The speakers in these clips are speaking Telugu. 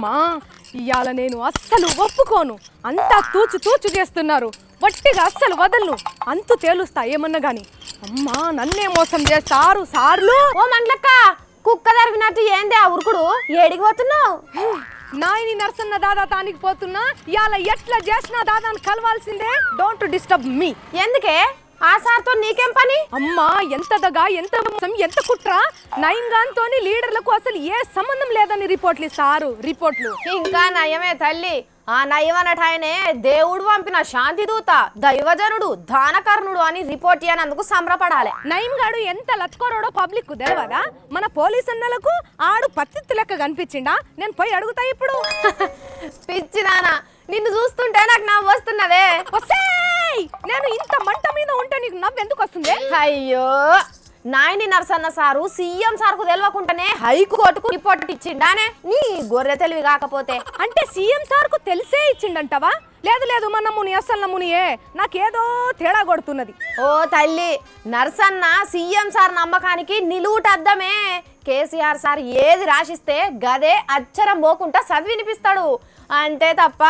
అమ్మా ఇవాళ నేను అస్సలు ఒప్పుకోను. అంతా తూచు తూచు చేస్తున్నారు. వట్టిగా అస్సలు వదలను. అంతు తేలుస్తా ఏమన్నా గాని. అమ్మా నన్నే మోసం చేస్తారు సార్లు. ఓ మంగళక్క కుక్క తరిగినట్టు ఏంది ఆ ఉరుకుడు? ఏడికి పోతున్నావు? నాయని నరసన్న దాదా తానికి పోతున్నా. ఇవాళ ఎట్లా చేసినా దాదాని కలవాల్సిందే. Don't disturb me. ఎందుకే ఆ సార్తో నీకేం పని? అమ్మా ఎంత దగా, ఎంత మోసం, ఎంత కుట్ర. నయం గాంతోని లీడర్లకు అసలు ఏ సంబంధం లేదని రిపోర్ట్లు ఇస్తారు. రిపోర్ట్లు ఇంకా నయమే తల్లి. ఆ నయం అన్నటాయనే దేవుడు పంపిన శాంతి దూత, దైవజనుడు, దానకర్ణుడు అని రిపోర్ట్ చేయనందుకు సంబరపడాలి. నయం గాడు ఎంత లత్కోరోడో పబ్లిక్ తెలియదా? మన పోలీస్ అన్నలకు ఆడు పత్తిత్తు లెక్క కనిపించిండా? నేను పోయి అడుగుతా ఇప్పుడు. పిచ్చిదానా నిన్ను చూస్తుంటే నాకు నవ్వు వస్తున్నదే. నేను ఇంత మంట మీద ఉంటే నీకు నవ్వు ఎందుకు వస్తుంది? అయ్యో నాయని నరసన్న సారు సీఎం సార్కు తెలియకుండానే హైకోర్టుకు రిపోర్ట్ ఇచ్చిండానే. నీ గొర్రె తెలివి కాకపోతే. అంటే సీఎం సార్కు తెలిసే ఇచ్చిండంటవా? లేదు లేదు మన ముని అసలు మునియే నాకేదో తేడా కొడుతున్నది. ఓ తల్లి నరసన్న సీఎం సార్ నమ్మకానికి నిలువుటద్దమే. కేసీఆర్ సార్ ఏది రాసిస్తే గదే అచ్చరం పోకుండా చదివినిపిస్తాడు అంతే తప్ప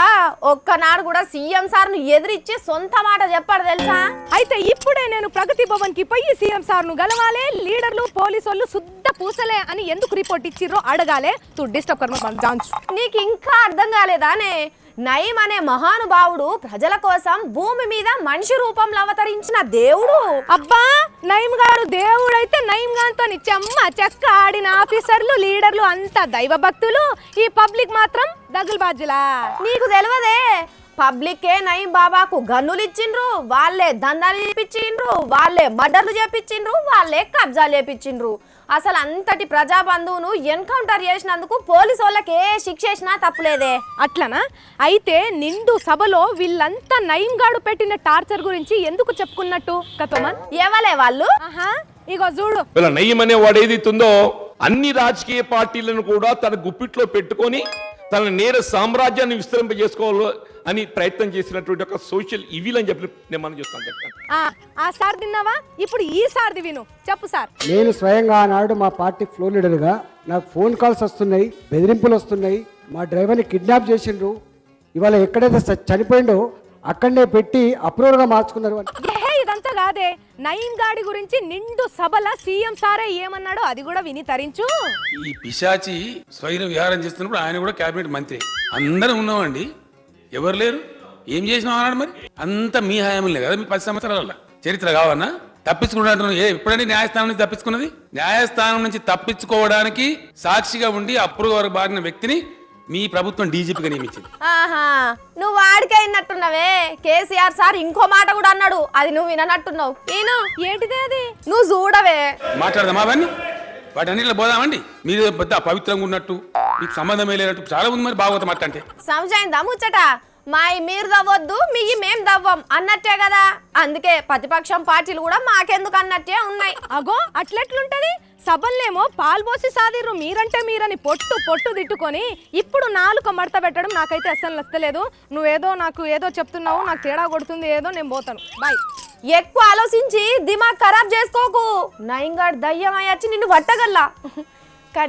ఒక్కనాడు కూడా సీఎం సార్ను ఎదిరించి సొంత మాట చెప్పాడు తెలుసా? అయితే ఇప్పుడే నేను ప్రగతి భవన్ కి పోయి సీఎం సార్ను గలవాలే. లీడర్లు పోలీసు వాళ్ళు శుద్ధ పూసలే అని ఎందుకు రిపోర్ట్ ఇచ్చిర్రో అడగాలే. తు డిస్టర్బ్ కర్మ జాన్స్. నీకు ఇంకా అర్థం కాలేదానే? నయం అనే మహానుభావుడు ప్రజల కోసం భూమి మీద మనిషి రూపంలో అవతరించిన దేవుడు. అబ్బా నయం గారు దేవుడైతే నయం గారితో చెమ్మ చెక్క ఆడిన ఆఫీసర్లు లీడర్లు అంతా దైవ భక్తులు. ఈ పబ్లిక్ మాత్రం దగులు బాజులా. నీకు తెలియదే పబ్లికే నయం బాబాకు గన్నులు ఇచ్చిండ్రు, వాళ్ళే దందాలు చేపించిండ్రు, వాళ్ళే మర్డర్లు చేపించిండ్రు, వాళ్ళే కబ్జాలు చేపించిండ్రు. అసలు అంతటి ప్రజాబంధువును ఎన్కౌంటర్ చేసినందుకు పోలీసు వాళ్ళకి ఏ శిక్ష చేసినా తప్పులేదే. అట్లనా? అయితే నిండు సభలో వీళ్ళంతా నయం గాడు పెట్టిన టార్చర్ గురించి ఎందుకు చెప్పుకున్నట్టు కతమన్? ఎవలే వాళ్ళు? ఇగో చూడు. వీళ్ళ నయం అనే వాడు ఏదైతుందో అన్ని రాజకీయ పార్టీలను కూడా తన గుప్పిట్లో పెట్టుకొని తన నేర సామ్రాజ్యాన్ని విస్తరింపజేసుకోవాలి అని ప్రయత్నం చేసినటువంటి ఒక సోషల్ ఇవిల్ అని చెప్పి నేను మనం చూస్తాను. ఆ సార్ తిన్నావా? ఇప్పుడు ఈ సార్ది విను. చెప్పు సార్. నేను స్వయంగా ఆనాడు మా పార్టీ ఫ్లోర్ లీడర్గా నాకు ఫోన్ కాల్స్ వస్తున్నాయి, బెదిరింపులు వస్తున్నాయి. మా డ్రైవర్ని కిడ్నాప్ చేసిండ్రు. ఇవాళ ఎక్కడైతే చనిపోయిండో అక్కడనే పెట్టి అప్రూవల్గా మార్చుకున్నారు. ఇదంతా కాదే. నయం గాడి గురించి నిండు సభల సీఎం సారే ఏమన్నాడో అది కూడా విని తరించు. ఈ పిశాచి స్వైర విహారం చేస్తున్నప్పుడు ఆయన కూడా కేబినెట్ మంత్రి. అందరం ఉన్నామండి, ఎవరు లేరు. ఏం చేసినావు అన్నాడు. మరి అంత మీ హయాంలే కదా, మీ 10 సంవత్సరాల చరిత్ర కావన్నా తప్పించుకున్నట్టు ఎప్పుడంటే న్యాయస్థానం నుంచి తప్పించుకున్నది? న్యాయస్థానం నుంచి తప్పించుకోవడానికి సాక్షిగా ఉండి అప్రూవర్ బారిన వ్యక్తిని మీ ప్రభుత్వం డీజీపీగా నియమించింది. ఆహా నువ్వు వాడికే అయినట్టున్నావే. కేసీఆర్ సార్ ఇంకో మాట కూడా అన్నాడు, అది నువ్వు వినట్టున్నావు. నేను ఏంటిదే అది? నువ్వు చూడవే. మాట్లాడదామా అవన్నీ? వాటన్నిటిలో పోదామండి. మీరు పెద్ద పవిత్రంగా ఉన్నట్టు, మీకు సంబంధమే లేనట్టు చాలా ఉంది. మరి భాగవతం అంటే సంశయిందా ముచ్చట? మాయి మీరు దవ్వద్దు, మీ మేం దవ్వం అన్నట్టే కదా. అందుకే ప్రతిపక్షం పార్టీలు కూడా మాకెందుకు అన్నట్టే ఉన్నాయి. అగో అట్లెట్లుంటది? సభల్నేమో పాల్పోసి సాదిర్రు మీరంటే మీరని పొట్టు పొట్టు తిట్టుకొని ఇప్పుడు నాలుక మడత పెట్టడం నాకైతే అస్సలు నచ్చలేదు. నువ్వేదో నాకు ఏదో చెప్తున్నావు, నాకు తేడా కొడుతుంది ఏదో, నేను పోతాను. బాయ్. ఎక్కువ ఆలోచించి దిమాగ్ ఖరాబ్ చేసుకోకు. నయంగాడు దయ్యం అయ్యొచ్చి నిన్ను పట్టగల్లా.